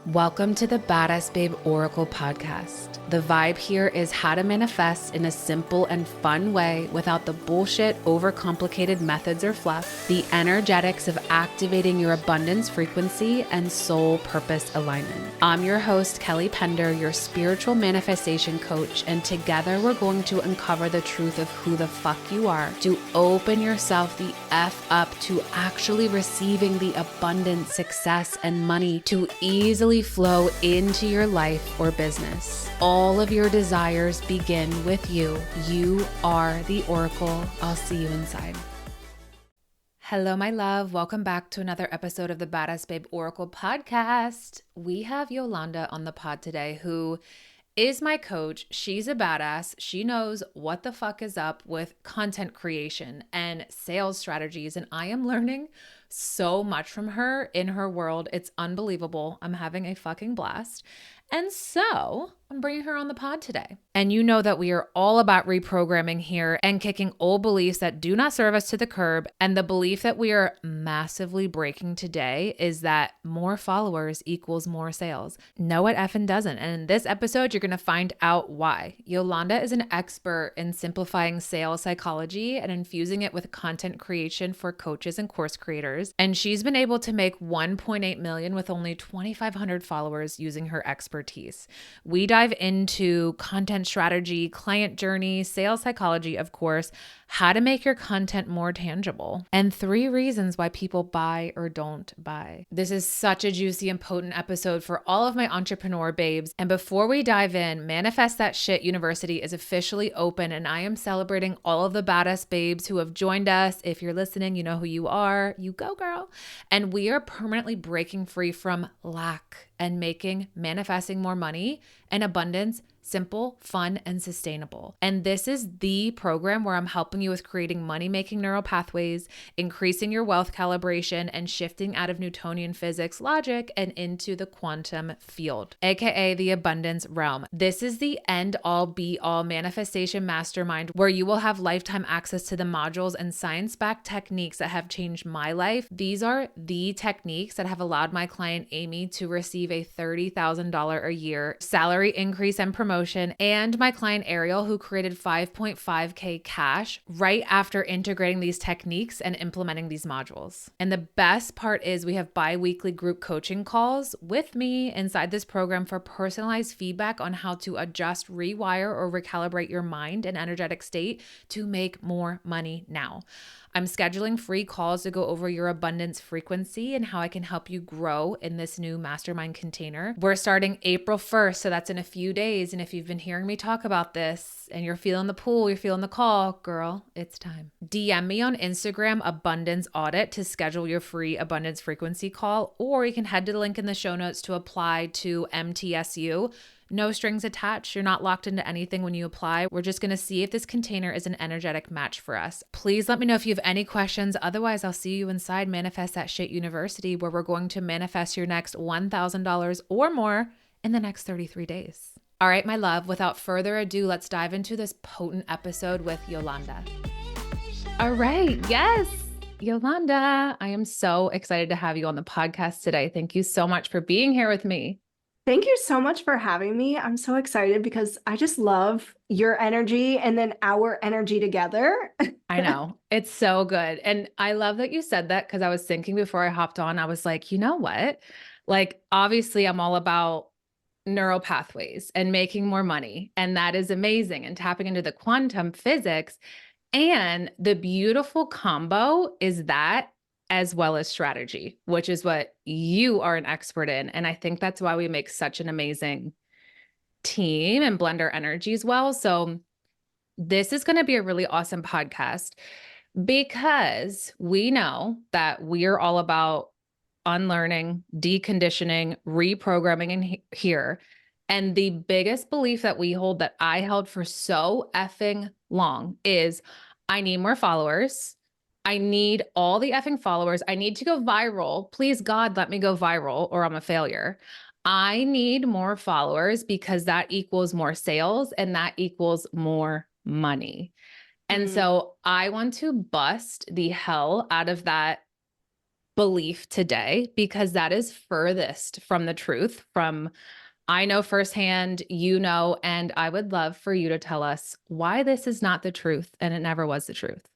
Welcome to the Badass Babe Oracle podcast. The vibe here is how to manifest in a simple and fun way without the bullshit, overcomplicated methods or fluff, the energetics of activating your abundance frequency and soul purpose alignment. I'm your host, Kelly Pender, your spiritual manifestation coach, and together we're going to uncover the truth of who the fuck you are to open yourself the F up to actually receiving the abundance, success, and money to easily flow into your life or business. All of your desires begin with you. You are the oracle. I'll see you inside. Hello, my love. Welcome back to another episode of the Badass Babe Oracle podcast. We have Yolanda on the pod today, who is my coach. She's a badass. She knows what the fuck is up with content creation and sales strategies. And I am learning so much from her in her world. It's unbelievable. I'm having a fucking blast. And so I'm bringing her on the pod today. And you know that we are all about reprogramming here and kicking old beliefs that do not serve us to the curb. And the belief that we are massively breaking today is that more followers equals more sales. No, it effing doesn't. And in this episode, you're going to find out why. Yolanda is an expert in simplifying sales psychology and infusing it with content creation for coaches and course creators. And she's been able to make 1.8 million with only 2,500 followers using her expertise. We dive into content strategy, client journey, sales psychology, of course, how to make your content more tangible, and 3 reasons why people buy or don't buy. This is such a juicy and potent episode for all of my entrepreneur babes. And before we dive in, Manifest That Shit University is officially open, and I am celebrating all of the badass babes who have joined us. If you're listening, you know who you are. You go, girl. And we are permanently breaking free from lack and making manifesting more money and abundance simple, fun, and sustainable. And this is the program where I'm helping you with creating money-making neural pathways, increasing your wealth calibration, and shifting out of Newtonian physics logic and into the quantum field, aka the abundance realm. This is the end-all be-all manifestation mastermind where you will have lifetime access to the modules and science-backed techniques that have changed my life. These are the techniques that have allowed my client Amy to receive a $30,000 a year salary increase and promotion, and my client Ariel, who created 5.5K cash right after integrating these techniques and implementing these modules. And the best part is we have bi-weekly group coaching calls with me inside this program for personalized feedback on how to adjust, rewire, or recalibrate your mind and energetic state to make more money now. I'm scheduling free calls to go over your abundance frequency and how I can help you grow in this new mastermind container. We're starting April 1st, so that's in a few days. And if you've been hearing me talk about this and you're feeling the pull, you're feeling the call, girl, it's time. DM me on Instagram, Abundance Audit, to schedule your free abundance frequency call, or you can head to the link in the show notes to apply to MTSU. No strings attached. You're not locked into anything when you apply. We're just going to see if this container is an energetic match for us. Please let me know if you have any questions. Otherwise, I'll see you inside Manifest That Shit University, where we're going to manifest your next $1,000 or more in the next 33 days. All right, my love, without further ado, let's dive into this potent episode with Yolanda. All right. Yes. Yolanda, I am so excited to have you on the podcast today. Thank you so much for being here with me. Thank you so much for having me. I'm so excited because I just love your energy and then our energy together. I know. It's so good. And I love that you said that, because I was thinking before I hopped on, I was like, you know what? Like, obviously I'm all about neural pathways and making more money. And that is amazing. And tapping into the quantum physics. And the beautiful combo is that, as well as strategy, which is what you are an expert in. And I think that's why we make such an amazing team and blend our energies well. So this is going to be a really awesome podcast, because we know that we're all about unlearning, deconditioning, reprogramming in here. And the biggest belief that we hold, that I held for so effing long, is I need more followers. I need all the effing followers. I need to go viral. Please, God, let me go viral or I'm a failure. I need more followers because that equals more sales and that equals more money. And so I want to bust the hell out of that belief today, because that is furthest from the truth. From I know firsthand, you know, and I would love for you to tell us why this is not the truth and it never was the truth.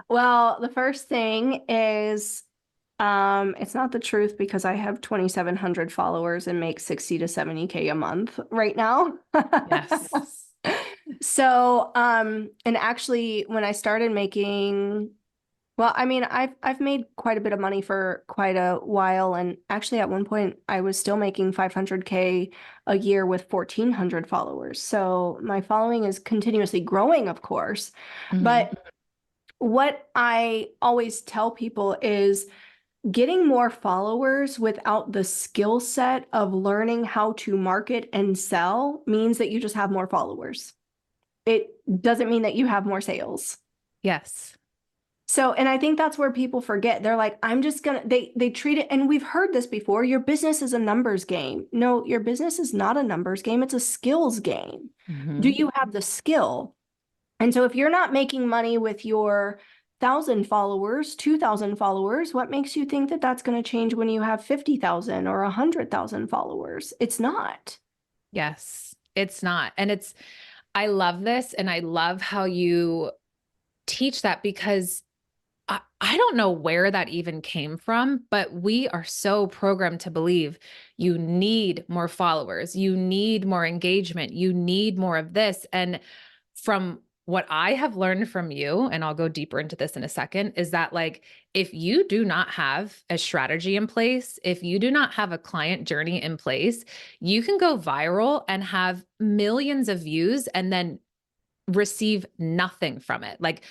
Well, the first thing is it's not the truth because I have 2,700 followers and make 60 to 70K a month right now. Yes. So, and actually when I started making, well, I mean, I've made quite a bit of money for quite a while, and actually at one point I was still making 500K a year with 1,400 followers. So my following is continuously growing, of course. Mhm. But what I always tell people is getting more followers without the skill set of learning how to market and sell means that you just have more followers. It doesn't mean that you have more sales. Yes. So, and I think that's where people forget. They're like, I'm just gonna, they treat it, and we've heard this before, your business is a numbers game. No, your business is not a numbers game, it's a skills game. Do Mhm. you have the skill? And so if you're not making money with your 1,000 followers, 2,000 followers, what makes you think that that's going to change when you have 50,000 or 100,000 followers? It's not. Yes, it's not. And I love this. And I love how you teach that, because I don't know where that even came from, but we are so programmed to believe you need more followers, you need more engagement, you need more of this. And from what I have learned from you, and I'll go deeper into this in a second, is that like if you do not have a strategy in place, if you do not have a client journey in place, you can go viral and have millions of views and then receive nothing from it. Like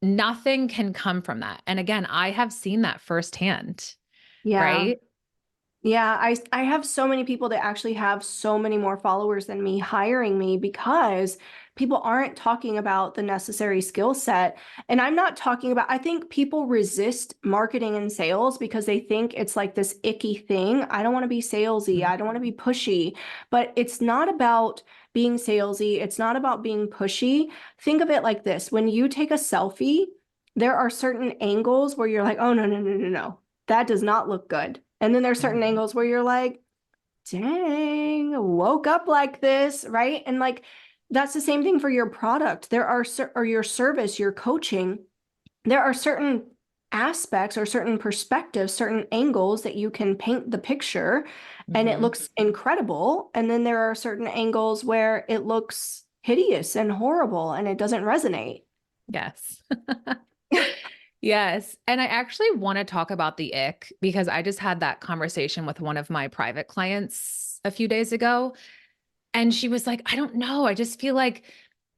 nothing can come from that. And again, I have seen that firsthand, Yeah. right? Yeah, I have so many people that actually have so many more followers than me hiring me because people aren't talking about the necessary skill set. And I'm not talking about, I think people resist marketing and sales because they think it's like this icky thing. I don't want to be salesy. Mhm. I don't want to be pushy, but it's not about being salesy. It's not about being pushy. Think of it like this. When you take a selfie, there are certain angles where you're like, oh, no, no, no, no, no. That does not look good. And then there's certain Mhm. angles where you're like, dang, woke up like this, right? And like, that's the same thing for your product. There are, or your service, your coaching, there are certain aspects or certain perspectives, certain angles that you can paint the picture and it Mhm. looks incredible. And then there are certain angles where it looks hideous and horrible and it doesn't resonate. Yes. Yes. And I actually want to talk about the ick, because I just had that conversation with one of my private clients a few days ago. And she was like, I don't know. I just feel like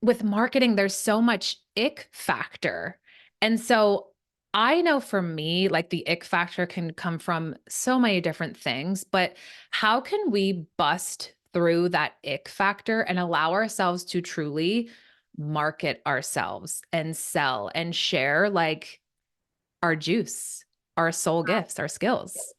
with marketing, there's so much ick factor. And so I know for me, like the ick factor can come from so many different things, but how can we bust through that ick factor and allow ourselves to truly market ourselves and sell and share like our juice, our soul gifts, our skills?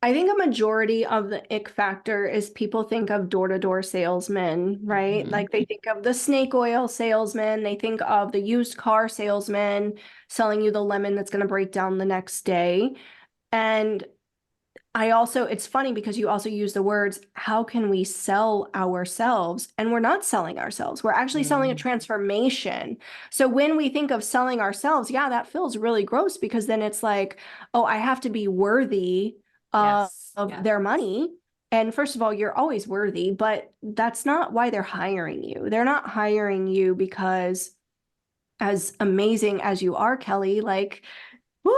I think a majority of the ick factor is people think of door-to-door salesmen, right? Mhm. Like they think of the snake oil salesman, they think of the used car salesman selling you the lemon that's going to break down the next day. And I also, it's funny because you also use the words, how can we sell ourselves? And we're not selling ourselves. We're actually selling a Mm. transformation. So when we think of selling ourselves, yeah, that feels really gross because then it's like, oh, I have to be worthy Yes. of their money. And first of all, you're always worthy, but that's not why they're hiring you. They're not hiring you because as amazing as you are, Kelly, like woo,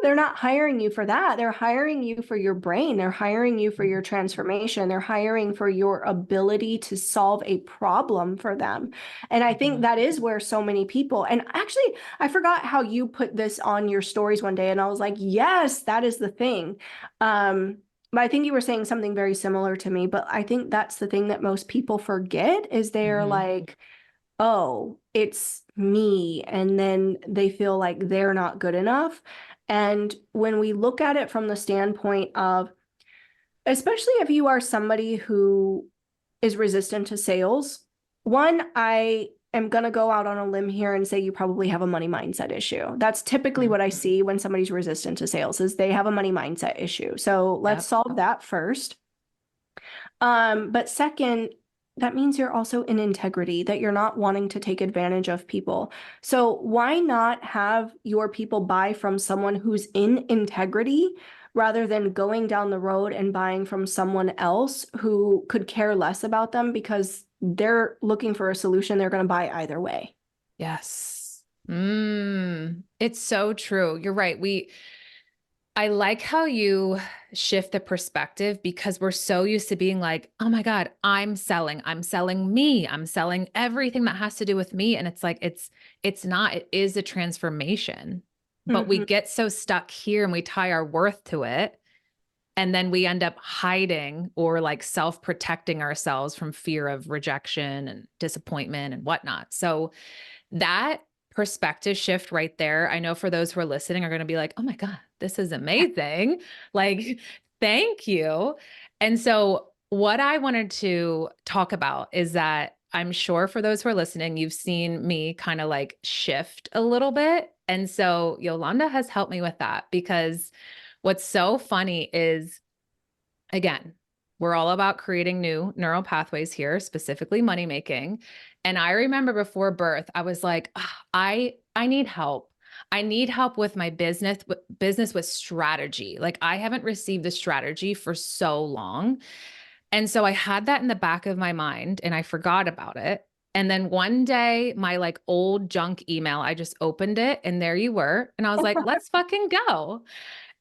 they're not hiring you for that. They're hiring you for your brain. They're hiring you for your transformation. They're hiring for your ability to solve a problem for them. And I think Mhm. that is where so many people, and actually, I forgot how you put this on your stories one day, and I was like, yes, that is the thing. But I think you were saying something very similar to me, but I think that's the thing that most people forget is they're Mhm. like, oh, it's me. And then they feel like they're not good enough. And when we look at it from the standpoint of, especially if you are somebody who is resistant to sales, one, I am going to go out on a limb here and say you probably have a money mindset issue. That's typically what I see when somebody's resistant to sales is they have a money mindset issue. So let's solve that first. But second, that means you're also in integrity, that you're not wanting to take advantage of people. So why not have your people buy from someone who's in integrity rather than going down the road and buying from someone else who could care less about them because they're looking for a solution they're going to buy either way? Yes. It's so true. You're right. I like how you shift the perspective because we're so used to being like, oh my God, I'm selling me, I'm selling everything that has to do with me. And it's like, it's not, it is a transformation, but we get so stuck here and we tie our worth to it. And then we end up hiding or like self-protecting ourselves from fear of rejection and disappointment and whatnot. So that perspective shift right there, I know for those who are listening are going to be like, oh my God, this is amazing. Like, thank you. And so what I wanted to talk about is that I'm sure for those who are listening, you've seen me kind of like shift a little bit. And so Yolanda has helped me with that because what's so funny is, again, we're all about creating new neural pathways here, specifically money making. And I remember before birth, I was like, I need help. I need help with my business with strategy. Like I haven't received the strategy for so long. And so I had that in the back of my mind and I forgot about it. And then one day, my like old junk email, I just opened it and there you were. And I was like, let's fucking go.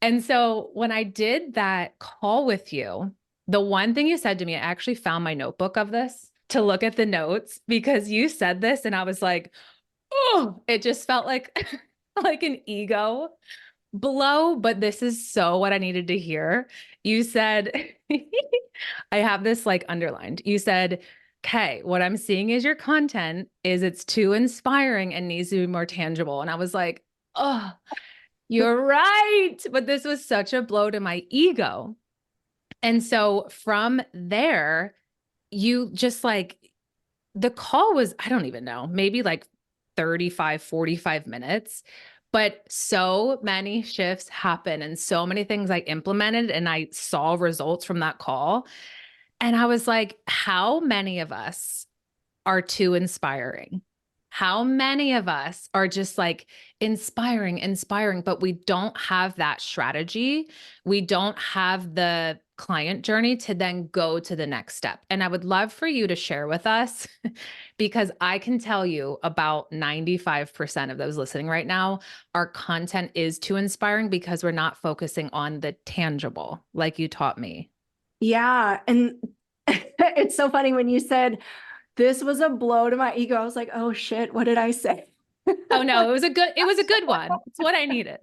And so when I did that call with you, the one thing you said to me, I actually found my notebook of this to look at the notes because you said this and I was like, oh, it just felt like like an ego blow, but this is so what I needed to hear. You said, I have this like underlined. You said, okay, what I'm seeing is your content is it's too inspiring and needs to be more tangible. And I was like, oh, you're right. But this was such a blow to my ego. And so from there, you just like, the call was, I don't even know, maybe like 35, 45 minutes, but so many shifts happened and so many things I implemented and I saw results from that call. And I was like, how many of us are too inspiring? How many of us are just like inspiring, but we don't have that strategy. We don't have the client journey to then go to the next step. And I would love for you to share with us because I can tell you about 95% of those listening right now, our content is too inspiring because we're not focusing on the tangible like you taught me. Yeah. And it's so funny when you said, this was a blow to my ego. I was like, oh shit, what did I say? Oh no, it was a good one. It's what I needed.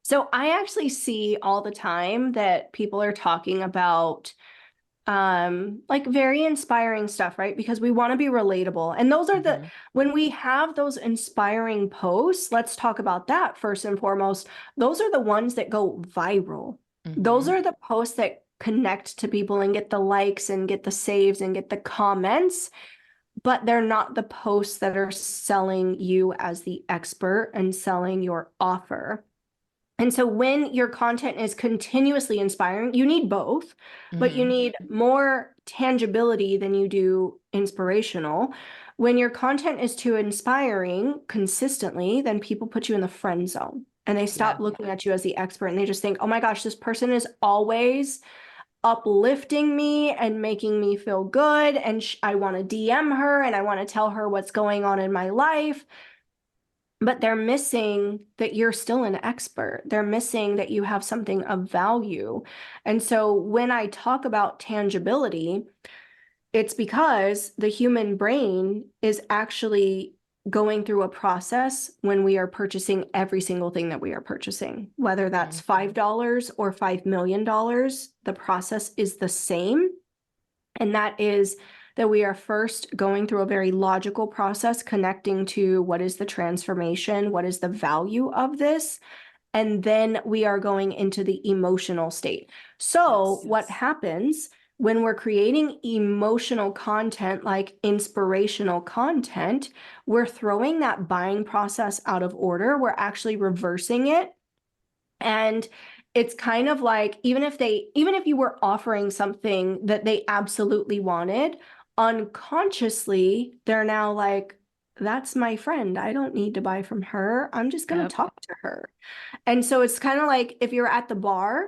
So I actually see all the time that people are talking about like very inspiring stuff, right? Because we want to be relatable. And those are when we have those inspiring posts, let's talk about that first and foremost. Those are the ones that go viral. Those are the posts that connect to people and get the likes and get the saves and get the comments, but they're not the posts that are selling you as the expert and selling your offer. And so when your content is continuously inspiring, you need both, but you need more tangibility than you do inspirational. When your content is too inspiring consistently, then people put you in the friend zone and they stop looking at you as the expert and they just think, oh my gosh, this person is always uplifting me and making me feel good. And I want to DM her and I want to tell her what's going on in my life. But they're missing that you're still an expert. They're missing that you have something of value. And so when I talk about tangibility, it's because the human brain is actually going through a process when we are purchasing every single thing that we are purchasing, whether that's $5 or $5 million, the process is the same. And that is that we are first going through a very logical process, connecting to what is the transformation, what is the value of this, and then we are going into the emotional state. So what happens when we're creating emotional content, like inspirational content, we're throwing that buying process out of order. We're actually reversing it. And it's kind of like, even if you were offering something that they absolutely wanted, unconsciously, they're now like, that's my friend. I don't need to buy from her. I'm just going to Yep. talk to her. And so it's kind of like if you're at the bar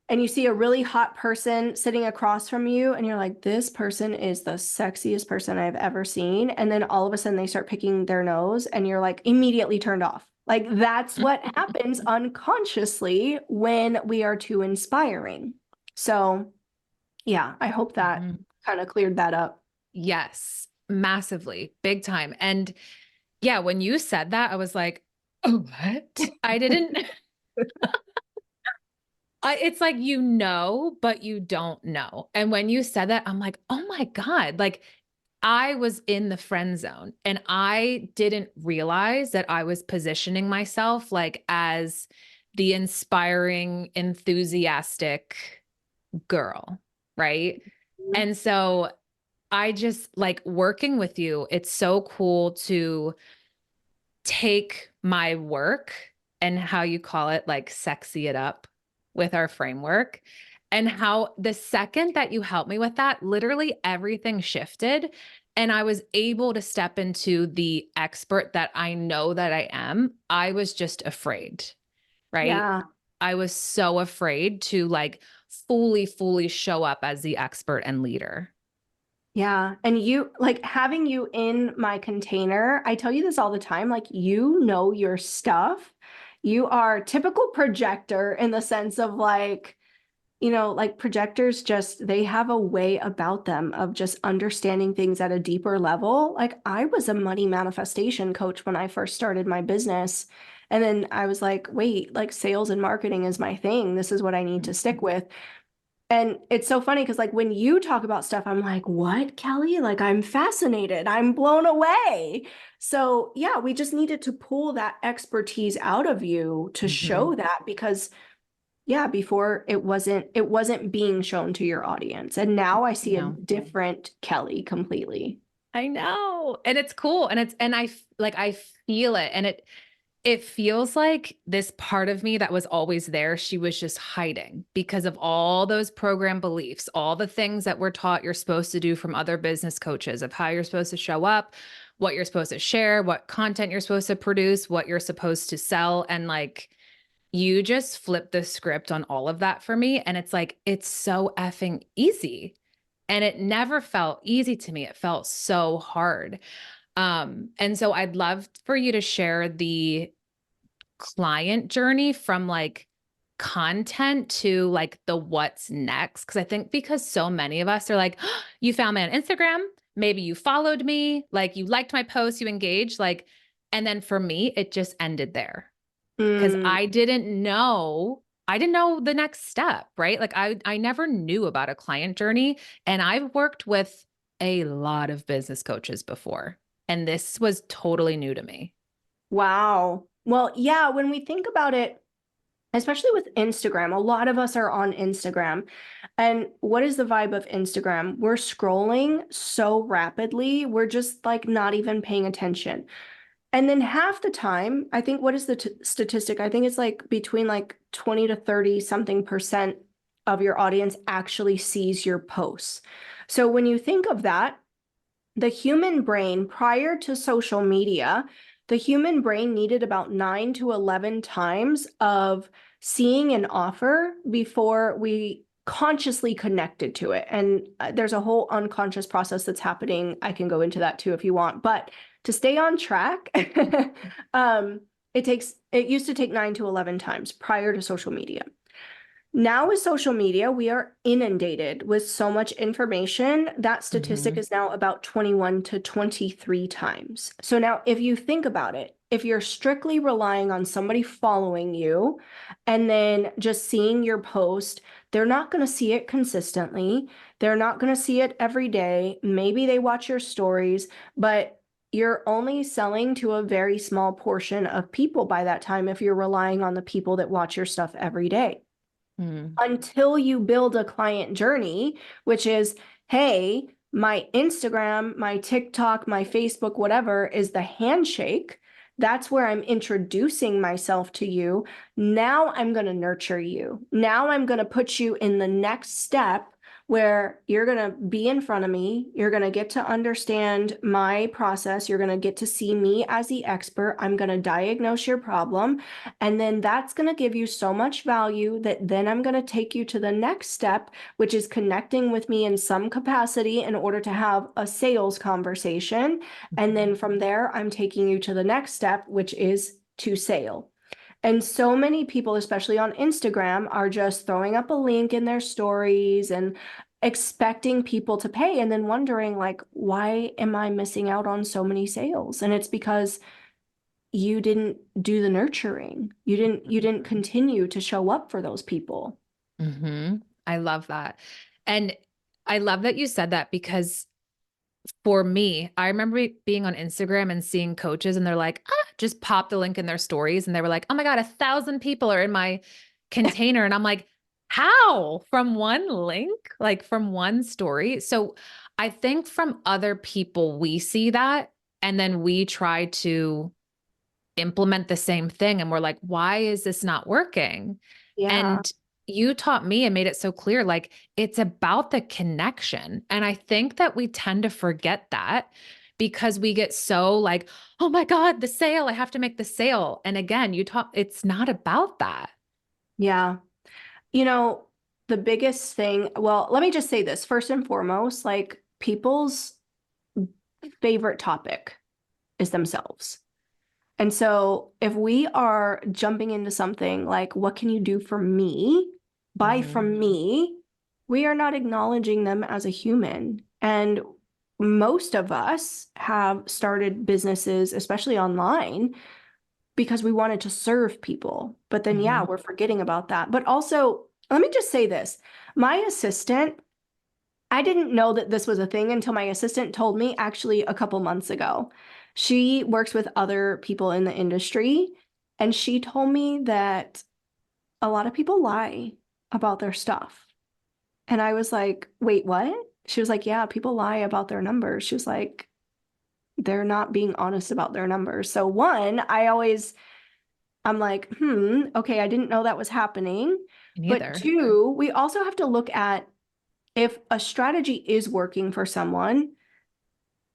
and you see a really hot person sitting across from you and you're like, this person is the sexiest person I've ever seen. And then all of a sudden they start picking their nose and you're like immediately turned off. Like that's what happens unconsciously when we are too inspiring. So yeah, I hope that kind of cleared that up. Yes, massively, big time. And yeah, when you said that, I was like, oh, what? I didn't. It's like, but you don't know. And when you said that, I'm like, oh my God, like I was in the friend zone and I didn't realize that I was positioning myself like as the inspiring, enthusiastic girl. Right. And so I just like working with you. It's so cool to take my work and how you call it, like sexy it up with our framework. And how the second that you helped me with that, literally everything shifted. And I was able to step into the expert that I know that I am. I was just afraid, right? Yeah. I was so afraid to like fully show up as the expert and leader. Yeah. And you like having you in my container, I tell you this all the time, like you know your stuff. You are typical projector in the sense of like, like projectors just, they have a way about them of just understanding things at a deeper level. Like I was a money manifestation coach when I first started my business. And then I was like, wait, like sales and marketing is my thing. This is what I need to stick with. And it's so funny because like when you talk about stuff, I'm like, what, Kelly? Like I'm fascinated. I'm blown away. So yeah, we just needed to pull that expertise out of you to Mm-hmm. show that because yeah, before it wasn't being shown to your audience. And now I see a No. different Kelly completely. I know. And it's cool. And I feel it. And it feels like this part of me that was always there, she was just hiding because of all those program beliefs, all the things that we're taught you're supposed to do from other business coaches of how you're supposed to show up, what you're supposed to share, what content you're supposed to produce, what you're supposed to sell. And like, you just flip the script on all of that for me. And it's like, it's so effing easy. And it never felt easy to me. It felt so hard. And so I'd love for you to share the client journey from like content to like the what's next. Cause I think because so many of us are like, oh, you found me on Instagram, maybe you followed me, like you liked my post, you engaged, like, and then for me, it just ended there. Cause Mm, I didn't know the next step, right? Like I never knew about a client journey. And I've worked with a lot of business coaches before, and this was totally new to me. wow. Well, yeah, when we think about it, especially with Instagram, a lot of us are on Instagram. And what is the vibe of Instagram? We're scrolling so rapidly, we're just like not even paying attention. And then half the time, I think, what is the statistic? I think it's like between like 20 to 30 something percent of your audience actually sees your posts. So when you think of that, the human brain prior to social media, the human brain needed about 9 to 11 times of seeing an offer before we consciously connected to it. And there's a whole unconscious process that's happening. I can go into that too if you want, but to stay on track, it used to take 9 to 11 times prior to social media. Now with social media, we are inundated with so much information. That statistic Mhm. is now about 21 to 23 times. So now if you think about it, if you're strictly relying on somebody following you and then just seeing your post, they're not going to see it consistently. They're not going to see it every day. Maybe they watch your stories, but you're only selling to a very small portion of people by that time if you're relying on the people that watch your stuff every day. Mm. until you build a client journey, which is, hey, my Instagram, my TikTok, my Facebook, whatever is the handshake. That's where I'm introducing myself to you. Now I'm going to nurture you. Now I'm going to put you in the next step where you're going to be in front of me. You're going to get to understand my process. You're going to get to see me as the expert. I'm going to diagnose your problem. And then that's going to give you so much value that then I'm going to take you to the next step, which is connecting with me in some capacity in order to have a sales conversation. And then from there, I'm taking you to the next step, which is to sale. And so many people, especially on Instagram, are just throwing up a link in their stories and expecting people to pay and then wondering like, why am I missing out on so many sales? And it's because you didn't do the nurturing. You didn't continue to show up for those people. Mm-hmm. I love that. And I love that you said that because for me, I remember being on Instagram and seeing coaches and they're like, just pop the link in their stories. And they were like, oh my God, 1,000 people are in my container. And I'm like, how? From one link, like from one story. So I think from other people, we see that and then we try to implement the same thing. And we're like, why is this not working? Yeah. And you taught me and made it so clear, like it's about the connection. And I think that we tend to forget that because we get so like, oh my God, the sale, I have to make the sale. And again, you taught it's not about that. Yeah. You know, the biggest thing, well, let me just say this first and foremost, like people's favorite topic is themselves. And so if we are jumping into something like, what can you do for me? Buy Mhm. from me, we are not acknowledging them as a human. And most of us have started businesses, especially online, because we wanted to serve people. But then, yeah, Mhm. we're forgetting about that. But also, let me just say this. My assistant, I didn't know that this was a thing until my assistant told me actually a couple months ago. She works with other people in the industry, and she told me that a lot of people lie about their stuff. And I was like, wait, what? She was like, yeah, people lie about their numbers. She was like, they're not being honest about their numbers. So one, I'm like, okay, I didn't know that was happening. Me But neither. two, we also have to look at if a strategy is working for someone,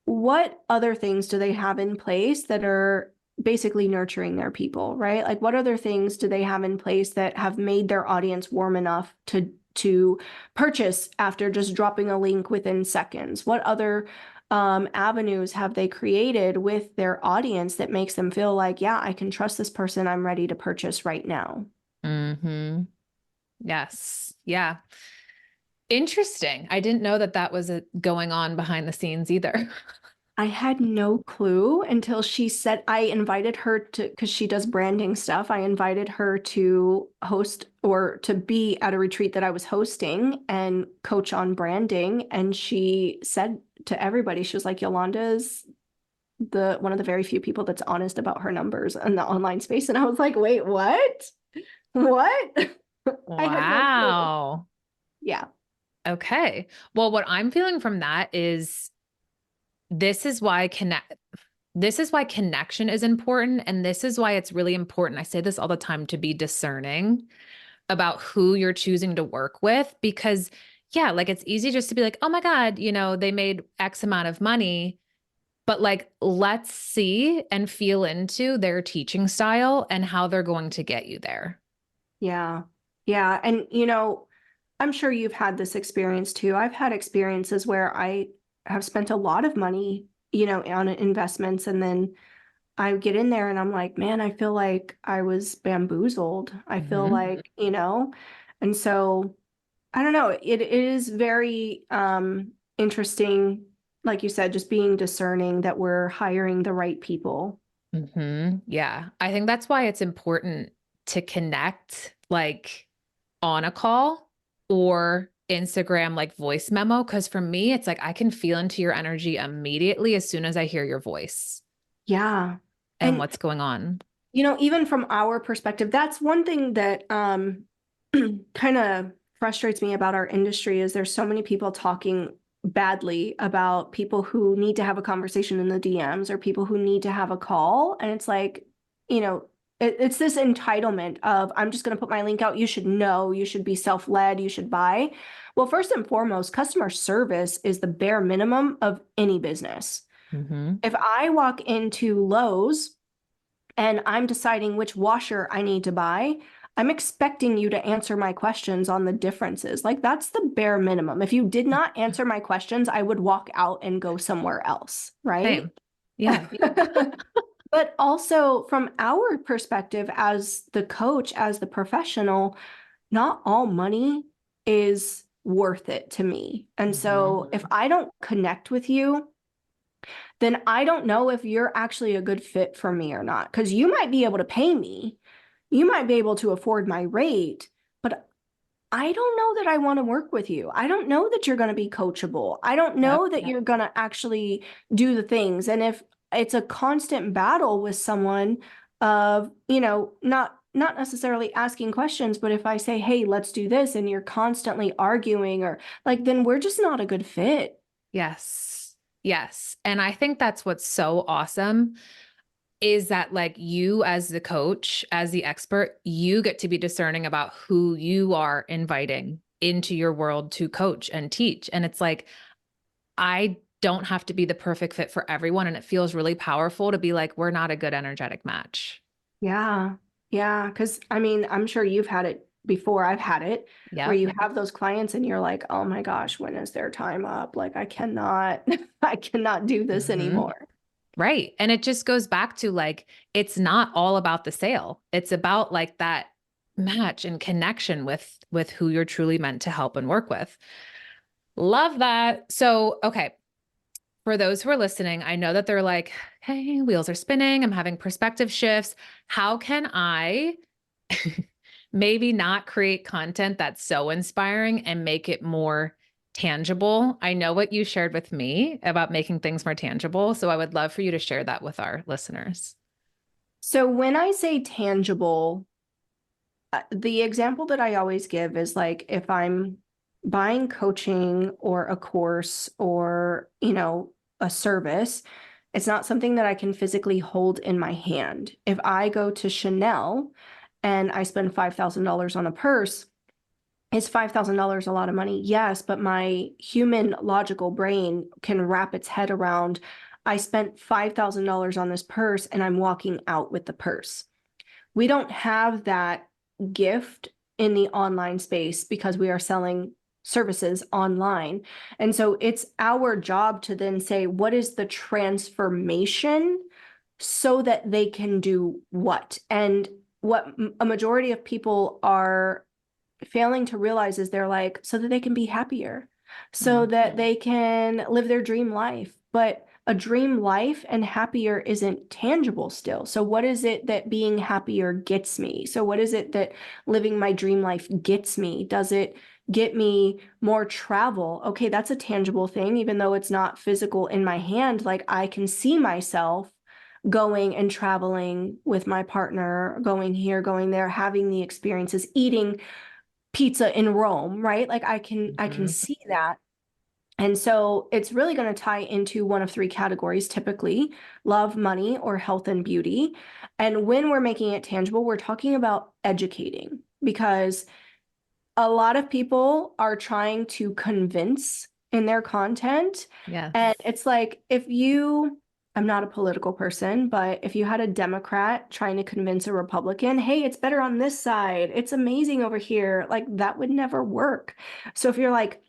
what other things do they have in place that are basically nurturing their people, right? Like what other things do they have in place that have made their audience warm enough to purchase after just dropping a link within seconds? What other avenues have they created with their audience that makes them feel like, yeah, I can trust this person. I'm ready to purchase right now. Hmm. Yes. Yeah. Interesting. I didn't know that that was going on behind the scenes either. I had no clue until she said I invited her to, because she does branding stuff. I invited her to host or to be at a retreat that I was hosting and coach on branding. And she said to everybody, she was like, Yolanda is the one of the very few people that's honest about her numbers in the online space. And I was like, wait, what? What? I had no clue. Wow. Yeah. Okay. Well, what I'm feeling from that is this is why connection is important. And this is why it's really important. I say this all the time to be discerning about who you're choosing to work with because yeah, like it's easy just to be like, oh my God, they made X amount of money, but like, let's see and feel into their teaching style and how they're going to get you there. Yeah. Yeah. And, I'm sure you've had this experience too. I've had experiences where I have spent a lot of money, on investments. And then I get in there and I'm like, man, I feel like I was bamboozled. I feel Hmm. like, and so I don't know. It is very interesting, like you said, just being discerning that we're hiring the right people. Yeah. I think that's why it's important to connect like on a call or Instagram like voice memo. Cause for me, it's like I can feel into your energy immediately as soon as I hear your voice Yeah. and And what's going on. even from our perspective, that's one thing that kind of frustrates me about our industry is there's so many people talking badly about people who need to have a conversation in the DMs or people who need to have a call. And it's like, you know, it's this entitlement of, I'm just going to put my link out. You should know, you should be self-led, you should buy. Well, first and foremost, customer service is the bare minimum of any business. Mm-hmm. If I walk into Lowe's and I'm deciding which washer I need to buy, I'm expecting you to answer my questions on the differences. Like that's the bare minimum. If you did not answer my questions, I would walk out and go somewhere else, right? Same. Yeah. But also from our perspective as the coach, as the professional, not all money is worth it to me. And so if I don't connect with you, then I don't know if you're actually a good fit for me or not. Because you might be able to pay me, you might be able to afford my rate, but I don't know that I want to work with you. I don't know that you're going to be coachable. I don't know that you're going to actually do the things. And if it's a constant battle with someone of, you know, not necessarily asking questions, but if I say, hey, let's do this, and you're constantly arguing or like, then we're just not a good fit. Yes. Yes. And I think that's what's so awesome is that like you as the coach, as the expert, you get to be discerning about who you are inviting into your world to coach and teach. And it's like, I don't have to be the perfect fit for everyone. And it feels really powerful to be like, we're not a good energetic match. Yeah. Yeah. Cause I mean, I'm sure you've had it before. I've had it where you have those clients and you're like, oh my gosh, when is their time up? Like I cannot, I cannot do this anymore. Right. And it just goes back to like, it's not all about the sale. It's about like that match and connection with who you're truly meant to help and work with. Love that. So, okay. For those who are listening, I know that they're like, hey, wheels are spinning. I'm having perspective shifts. How can I maybe not create content that's so inspiring and make it more tangible? I know what you shared with me about making things more tangible. So I would love for you to share that with our listeners. So when I say tangible, the example that I always give is like if I'm buying coaching or a course or, you know, a service, it's not something that I can physically hold in my hand. If I go to Chanel and I spend $5,000 on a purse, is $5,000 a lot of money? Yes, but my human logical brain can wrap its head around, I spent $5,000 on this purse and I'm walking out with the purse. We don't have that gift in the online space because we are selling services online. And so it's our job to then say, what is the transformation so that they can do what? And what a majority of people are failing to realize is they're like, so that they can be happier, so that they can live their dream life. But a dream life and happier isn't tangible still. So what is it that being happier gets me? So what is it that living my dream life gets me? Does it get me more travel? Okay, that's a tangible thing, even though it's not physical in my hand. Like I can see myself going and traveling with my partner, going here, going there, having the experiences, eating pizza in Rome, right? Like I can see that. And so it's really going to tie into one of three categories, typically love, money, or health and beauty. And when we're making it tangible, we're talking about educating because a lot of people are trying to convince in their content. Yeah. And it's like, I'm not a political person, but if you had a Democrat trying to convince a Republican, hey, it's better on this side, it's amazing over here, like that would never work. So if you're like,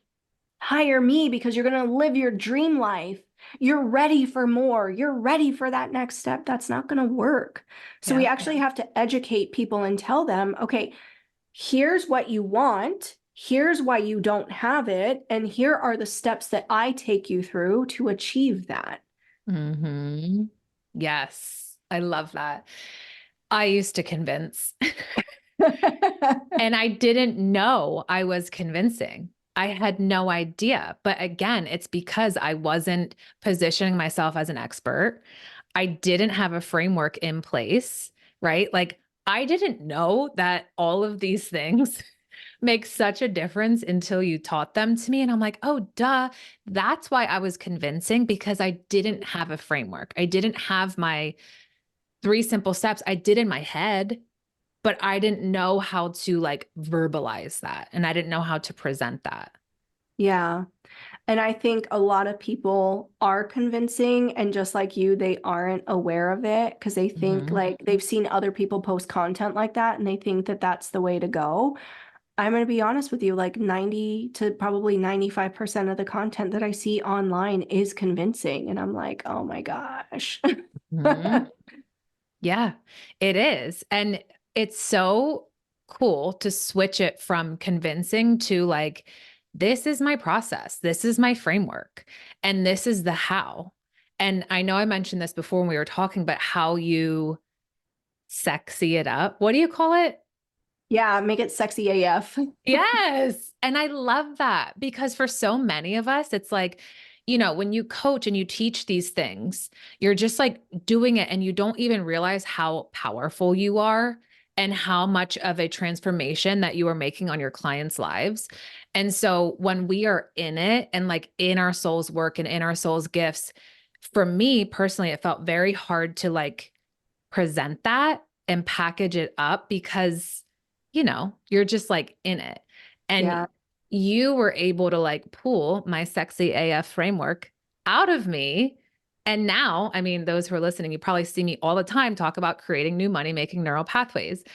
hire me because you're going to live your dream life, you're ready for more, you're ready for that next step, that's not going to work. So we actually have to educate people and tell them, okay, here's what you want, here's why you don't have it, and here are the steps that I take you through to achieve that. Yes, I love that. I used to convince and I didn't know I was convincing. I had no idea. But again, it's because I wasn't positioning myself as an expert. I didn't have a framework in place, right? Like I didn't know that all of these things make such a difference until you taught them to me. And I'm like, oh, duh. That's why I was convincing, because I didn't have a framework. I didn't have my 3 simple steps. I did in my head, but I didn't know how to like verbalize that. And I didn't know how to present that. Yeah. And I think a lot of people are convincing, and just like you, they aren't aware of it because they think Mm-hmm. like they've seen other people post content like that and they think that that's the way to go. I'm going to be honest with you, like 90 to probably 95% of the content that I see online is convincing. And I'm like, oh my gosh. Mm-hmm. Yeah, it is. And it's so cool to switch it from convincing to like, this is my process, this is my framework, and this is the how. And I know I mentioned this before when we were talking, but how you sexy it up. What do you call it? Yeah, make it sexy AF. Yes. And I love that because for so many of us, it's like, when you coach and you teach these things, you're just like doing it and you don't even realize how powerful you are and how much of a transformation that you are making on your clients' lives. And so when we are in it and like in our soul's work and in our soul's gifts, for me personally, it felt very hard to like present that and package it up because, you're just like in it. And Yeah. you were able to like pull my sexy AF framework out of me. And now, I mean, those who are listening, you probably see me all the time talk about creating new money making neural pathways.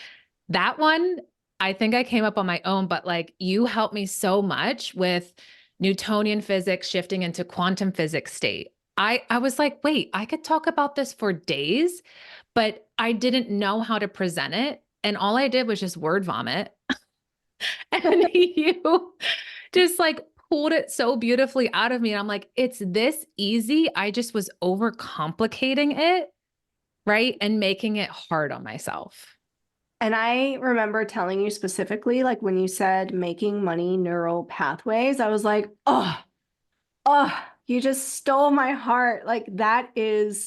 That one, I think I came up on my own, but like you helped me so much with Newtonian physics shifting into quantum physics state. I was like, wait, I could talk about this for days, but I didn't know how to present it. And all I did was just word vomit. And you just like pulled it so beautifully out of me. And I'm like, it's this easy. I just was overcomplicating it, right? And making it hard on myself. And I remember telling you specifically, like when you said making money neural pathways, I was like, oh, you just stole my heart. Like that's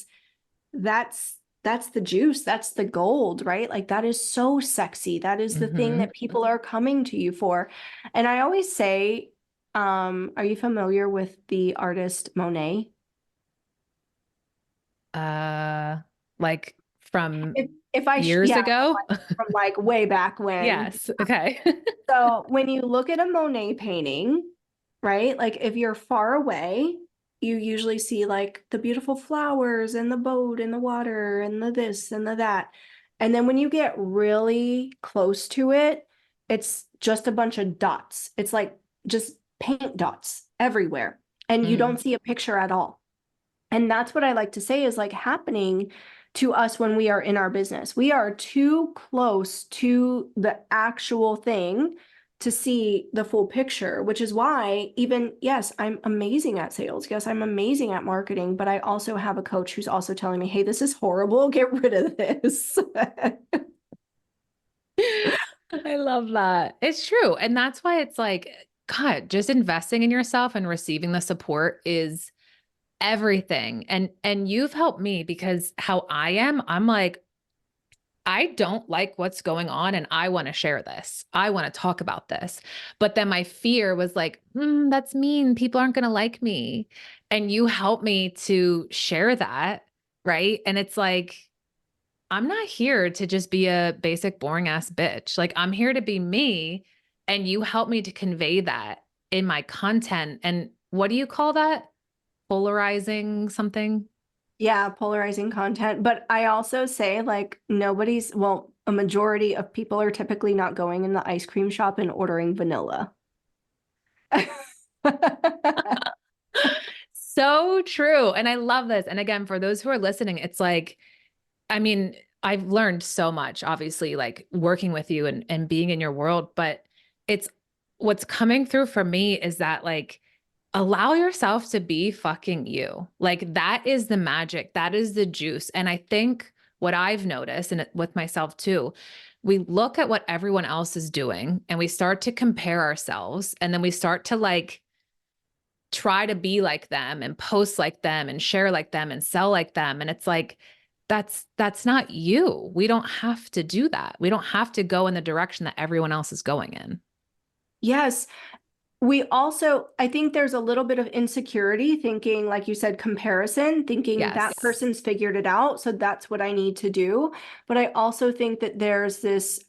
the juice. That's the gold, right? Like that is so sexy. That is the thing Mm-hmm. that people are coming to you for. And I always say, are you familiar with the artist Monet? Uh, like from If I, years yeah, ago. from like way back when. Yes. Okay. So when you look at a Monet painting, right? Like if you're far away, you usually see like the beautiful flowers and the boat and the water and the this and the that. And then when you get really close to it, it's just a bunch of dots. It's like just paint dots everywhere. And you Mm. don't see a picture at all. And that's what I like to say is like happening to us when we are in our business. We are too close to the actual thing to see the full picture, which is why even, yes, I'm amazing at sales. Yes, I'm amazing at marketing, but I also have a coach who's also telling me, hey, this is horrible. Get rid of this. I love that. It's true. And that's why it's like, God, just investing in yourself and receiving the support is everything. And you've helped me because how I am, I'm like, I don't like what's going on and I want to share this. I want to talk about this. But then my fear was like, that's mean. People aren't going to like me. And you helped me to share that. Right. And it's like, I'm not here to just be a basic, boring ass bitch. Like, I'm here to be me. And you help me to convey that in my content. And what do you call that? Polarizing something? Yeah, polarizing content. But I also say like well, a majority of people are typically not going in the ice cream shop and ordering vanilla. So true. And I love this. And again, for those who are listening, it's like, I mean, I've learned so much, obviously, like working with you and being in your world, but it's what's coming through for me is that like allow yourself to be fucking you. Like that is the magic. That is the juice. And I think what I've noticed and with myself too, we look at what everyone else is doing and we start to compare ourselves and then we start to like try to be like them and post like them and share like them and sell like them. And it's like, that's not you. We don't have to do that. We don't have to go in the direction that everyone else is going in. Yes. I think there's a little bit of insecurity thinking, like you said, comparison, thinking that Yes. person's figured it out. So that's what I need to do. But I also think that there's this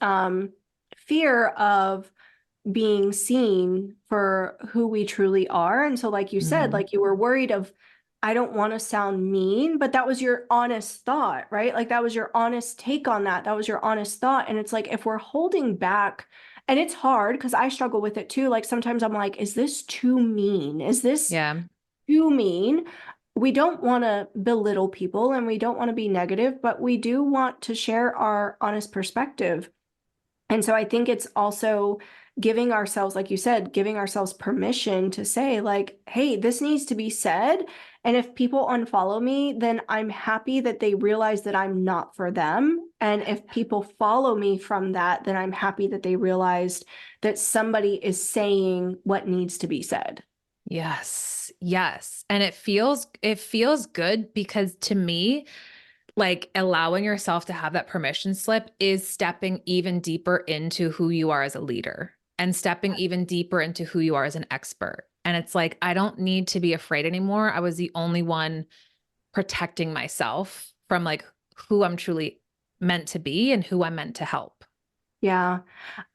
fear of being seen for who we truly are. And so, like you said, Mhm. like you were worried of, I don't want to sound mean, but that was your honest thought, right? Like that was your honest take on that. That was your honest thought. And it's like, if we're holding back, and it's hard because I struggle with it too. Like sometimes I'm like, is this too mean? Is this Yeah. too mean? We don't want to belittle people and we don't want to be negative, but we do want to share our honest perspective. And so I think it's also giving ourselves, like you said, giving ourselves permission to say, like, hey, this needs to be said. And if people unfollow me, then I'm happy that they realize that I'm not for them. And if people follow me from that, then I'm happy that they realized that somebody is saying what needs to be said. Yes. Yes. And it feels good because to me, like allowing yourself to have that permission slip is stepping even deeper into who you are as a leader and stepping even deeper into who you are as an expert. And it's like, I don't need to be afraid anymore. I was the only one protecting myself from like who I'm truly meant to be and who I'm meant to help. Yeah.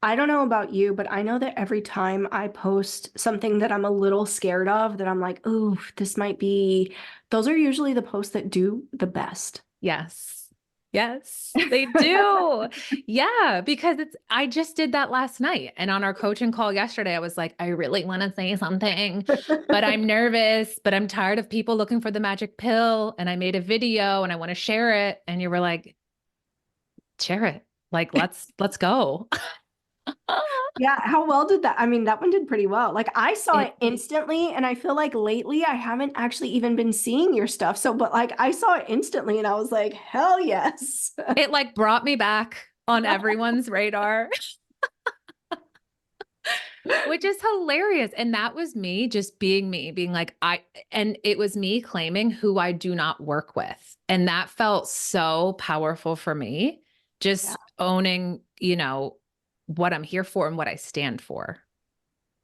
I don't know about you, but I know that every time I post something that I'm a little scared of, that I'm like, ooh, this might be, those are usually the posts that do the best. Yes. Yes, they do. Yeah, because I just did that last night. And on our coaching call yesterday, I was like, I really want to say something, but I'm nervous, but I'm tired of people looking for the magic pill. And I made a video and I want to share it. And you were like, share it. Like, let's go. Yeah, how well did that? I mean, that one did pretty well. Like I saw It it instantly, and I feel like lately I haven't actually even been seeing your stuff. So, but like I saw it instantly and I was like, hell yes. it like brought me back on everyone's radar. Which is hilarious. And that was me just being me, being like, and it was me claiming who I do not work with. And that felt so powerful for me, Yeah. just owning, what I'm here for and what I stand for.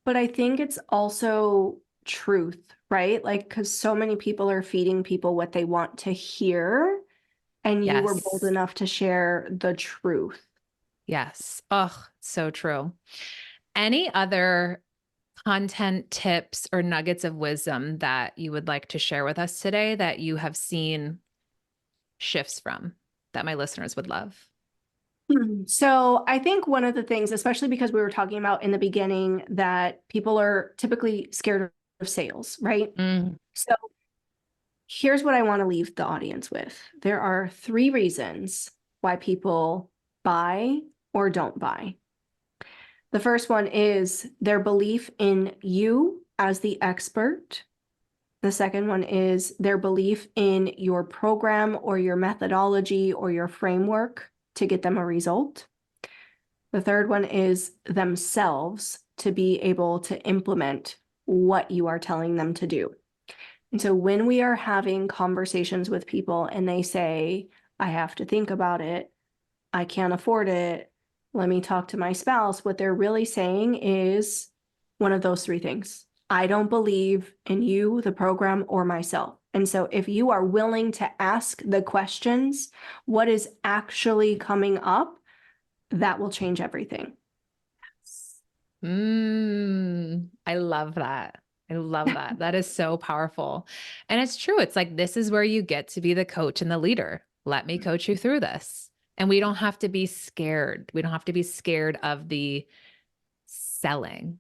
But I think it's also truth, right? Like, because so many people are feeding people what they want to hear, and you were bold Yes. enough to share the truth. Yes. Oh, so true. Any other content tips or nuggets of wisdom that you would like to share with us today that you have seen shifts from that my listeners would love? So I think one of the things, especially because we were talking about in the beginning, that people are typically scared of sales, right? Mm, So here's what I want to leave the audience with. There are 3 reasons why people buy or don't buy. The first one is their belief in you as the expert. The second one is their belief in your program or your methodology or your framework to get them a result. The third one is themselves to be able to implement what you are telling them to do. And so when we are having conversations with people and they say, I have to think about it, I can't afford it, let me talk to my spouse, what they're really saying is one of those 3 things. I don't believe in you, the program, or myself. And so if you are willing to ask the questions, what is actually coming up, that will change everything. I love that. I love that. That is so powerful. And it's true. It's like, this is where you get to be the coach and the leader. Let me coach you through this. And we don't have to be scared. We don't have to be scared of the selling,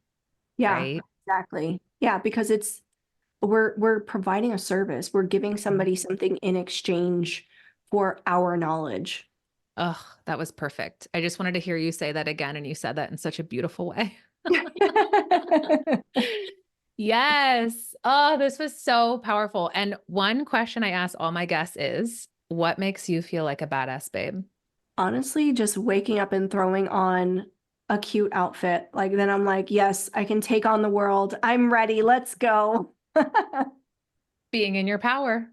Yeah, right? exactly. Yeah, because we're providing a service. We're giving Mhm. somebody something in exchange for our knowledge. Oh, that was perfect. I just wanted to hear you say that again. And you said that in such a beautiful way. Yes. Oh, this was so powerful. And one question I ask all my guests is, what makes you feel like a badass babe? Honestly, just waking up and throwing on a cute outfit. Like then I'm like, yes, I can take on the world. I'm ready. Let's go. Being in your power.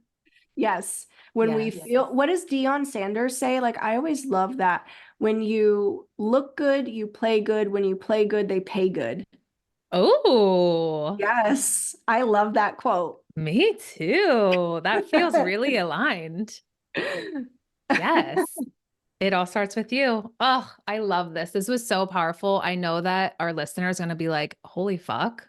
Yes. When we Yes. feel, what does Deion Sanders say? Like, I always love that. When you look good, you play good. When you play good, they pay good. Oh, Yes, I love that quote. me too. That feels really aligned. Yes. It all starts with you. Oh, I love this. This was so powerful. I know that our listeners are going to be like, holy fuck.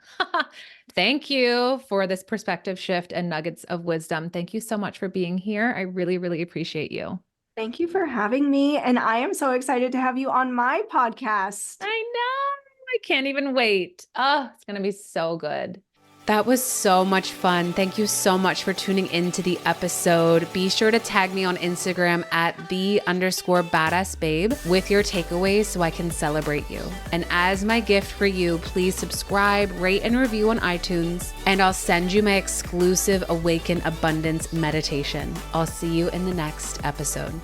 Thank you for this perspective shift and nuggets of wisdom. Thank you so much for being here. I really, really appreciate you. Thank you for having me. And I am so excited to have you on my podcast. I know. I can't even wait. Oh, it's going to be so good. That was so much fun. Thank you so much for tuning into the episode. Be sure to tag me on Instagram at @the_badassbabe with your takeaways so I can celebrate you. And as my gift for you, please subscribe, rate, and review on iTunes. And I'll send you my exclusive Awaken Abundance meditation. I'll see you in the next episode.